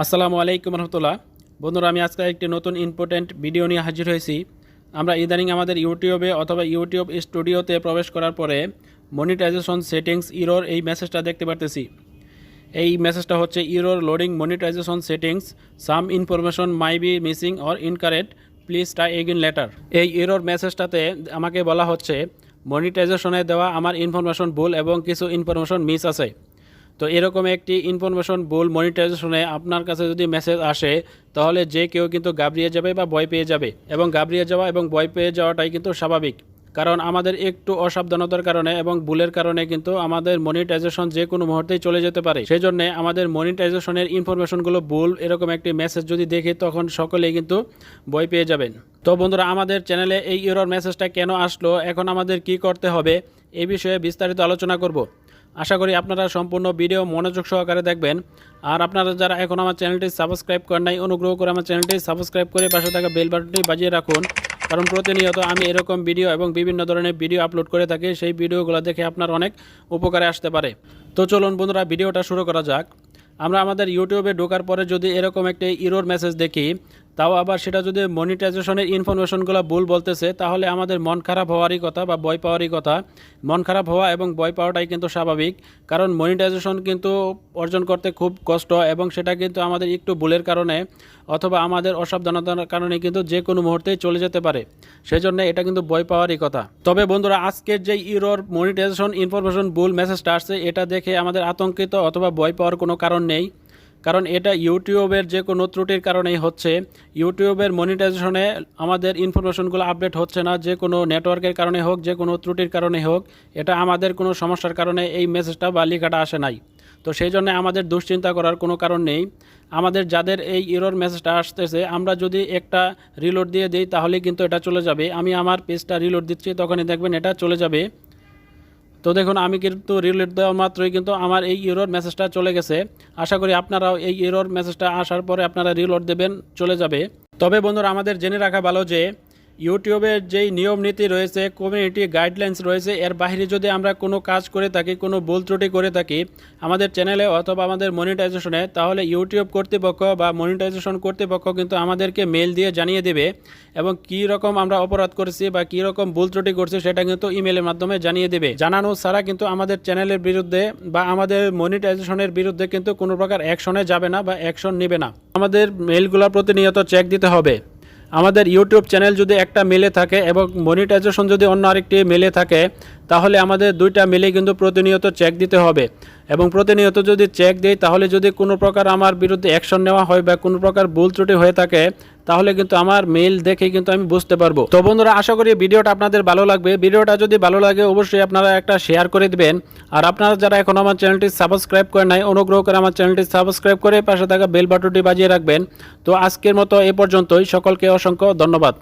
আসসালামু আলাইকুম রহমতুল্লাহ। বন্ধুরা, আমি আজকে একটি নতুন ইম্পর্টেন্ট ভিডিও নিয়ে হাজির হয়েছি। আমরা ইদানিং আমাদের ইউটিউবে অথবা ইউটিউব স্টুডিওতে প্রবেশ করার পরে মনিটাইজেশন সেটিংস ইরর এই মেসেজটা দেখতে পারতেছি। এই মেসেজটা হচ্ছে error loading monetization settings, some information may be missing or incorrect, please try again later. এই ইরর মেসেজটাতে আমাকে বলা হচ্ছে মনিটাইজেশনে দেওয়া আমার ইনফরমেশন ভুল এবং কিছু ইনফরমেশন মিস আছে। তো এরকম একটি ইনফরমেশন ভুল মনিটাইজেশনে আপনার কাছে যদি মেসেজ আসে, তাহলে যে কেউ কিন্তু ঘাবড়িয়ে যাবে বা ভয় পেয়ে যাবে, এবং ঘাবড়িয়ে যাওয়া এবং ভয় পেয়ে যাওয়াটাই কিন্তু স্বাভাবিক। কারণ আমাদের একটু অসাবধানতার কারণে এবং ভুলের কারণে কিন্তু আমাদের মনিটাইজেশন যে কোনো মুহূর্তেই চলে যেতে পারে। সেই জন্য আমাদের মনিটাইজেশনের ইনফরমেশনগুলো ভুল এরকম একটি মেসেজ যদি দেখি, তখন সকলেই কিন্তু ভয় পেয়ে যাবেন। তো বন্ধুরা, আমাদের চ্যানেলে এই এরর মেসেজটা কেন আসলো, এখন আমাদের কি করতে হবে, এই বিষয়ে বিস্তারিত আলোচনা করব। আশা করি আপনারা সম্পূর্ণ ভিডিও মনোযোগ সহকারে দেখবেন। আর আপনারা যারা এখন আমার চ্যানেলটি সাবস্ক্রাইব করেন নাই, অনুগ্রহ করে আমার চ্যানেলটি সাবস্ক্রাইব করে পাশে থাকা বেল বাটনটি বাজিয়ে রাখুন। কারণ প্রতিনিয়ত আমি এরকম ভিডিও এবং বিভিন্ন ধরনের ভিডিও আপলোড করে থাকি, সেই ভিডিওগুলো দেখে আপনার অনেক উপকারে আসতে পারে। তো চলুন বন্ধুরা, ভিডিওটা শুরু করা যাক। আমরা আমাদের ইউটিউবে ঢোকার পরে যদি এরকম একটি ইরর মেসেজ দেখি, তাও আবার সেটা যদি মনিটাইজেশনের ইনফরমেশনগুলো ভুল বলতেছে, তাহলে আমাদের মন খারাপ হওয়ারই কথা বা ভয় পাওয়ারই কথা। মন খারাপ হওয়া এবং ভয় পাওয়াটাই কিন্তু স্বাভাবিক, কারণ মনিটাইজেশন কিন্তু অর্জন করতে খুব কষ্ট, এবং সেটা কিন্তু আমাদের একটু ভুলের কারণে অথবা আমাদের অসাবধানতার কারণে কিন্তু যে কোনো মুহূর্তেই চলে যেতে পারে। সেই জন্য এটা কিন্তু ভয় পাওয়ারই কথা। তবে বন্ধুরা, আজকের যে ইরর মনিটাইজেশন ইনফরমেশন ভুল মেসেজটা আসছে, এটা দেখে আমাদের আতঙ্কিত অথবা ভয় পাওয়ার কোনো কারণ নেই। কারণ এটা ইউটিউবের যে কোনো ত্রুটির কারণেই হচ্ছে। ইউটিউবের মনিটাইজেশনে আমাদের ইনফরমেশনগুলো আপডেট হচ্ছে না, যে কোনো নেটওয়ার্কের কারণে হোক, যে কোনো ত্রুটির কারণে হোক, এটা আমাদের কোনো সমস্যার কারণে এই মেসেজটা বা লেখাটা আসে নাই। তো সেই জন্য আমাদের দুশ্চিন্তা করার কোনো কারণ নেই। আমাদের যাদের এই এরর মেসেজটা আসতেছে, আমরা যদি একটা রিলোড দিয়ে দিই, তাহলে কিন্তু এটা চলে যাবে। আমি আমার পেজটা রিলোড দিচ্ছি, তখনই দেখবেন এটা চলে যাবে। তো দেখুন, আমি কিন্তু রিলোড দেওয়া মাত্রই কিন্তু আমার এই এরর মেসেজটা চলে গেছে। আশা করি আপনারাও এই এরর মেসেজটা আসার পরে আপনারা রিলোড দেবেন, চলে যাবে। তবে বন্ধুরা, আমাদের জেনে রাখা ভালো যে ইউটিউবের যেই নিয়ম নীতি রয়েছে, কমিউনিটি গাইডলাইন্স রয়েছে, এর বাইরে যদি আমরা কোনো কাজ করে থাকি, কোনো ভুল ত্রুটি করে থাকি আমাদের চ্যানেলে অথবা আমাদের মনিটাইজেশনে, তাহলে ইউটিউব কর্তৃপক্ষ বা মনিটাইজেশন কর্তৃপক্ষ কিন্তু আমাদেরকে মেল দিয়ে জানিয়ে দেবে, এবং কী রকম আমরা অপরাধ করেছি বা কী রকম ভুল ত্রুটি করছি সেটা কিন্তু ইমেলের মাধ্যমে জানিয়ে দেবে। জানানো ছাড়া কিন্তু আমাদের চ্যানেলের বিরুদ্ধে বা আমাদের মনিটাইজেশনের বিরুদ্ধে কিন্তু কোনো প্রকার অ্যাকশনে যাবে না বা অ্যাকশন নেবে না। আমাদের মেলগুলো প্রতিনিয়ত চেক দিতে হবে। আমাদের ইউটিউব চ্যানেল যদি একটা মেলে থাকে এবং মনিটাইজেশন যদি অন্য আরেকটি মেলে থাকে, তাহলে আমাদের দুইটা মেলে কিন্তু প্রতিনিয়ত চেক দিতে হবে। এবং প্রতিনিয়ত যদি চেক দিই, তাহলে যদি কোনো প্রকার আমার বিরুদ্ধে অ্যাকশন নেওয়া হয় বা কোনো প্রকার ভুল ত্রুটি হয়ে থাকে, তাহলে কিন্তু আমার মেল দেখে কিন্তু আমি বুঝতে পারবো। তো বন্ধুরা, আশা করি ভিডিওটা আপনাদের ভালো লাগবে। ভিডিওটা যদি ভালো লাগে অবশ্যই আপনারা একটা শেয়ার করে দিবেন। আর আপনারা যারা এখন আমার চ্যানেলটি সাবস্ক্রাইব করেন নাই, অনুগ্রহ করে আমার চ্যানেলটি সাবস্ক্রাইব করে পাশে থাকা বেল বাটনটি বাজিয়ে রাখবেন। তো আজকের মতো এ পর্যন্তই। সকলকে অসংখ্য ধন্যবাদ।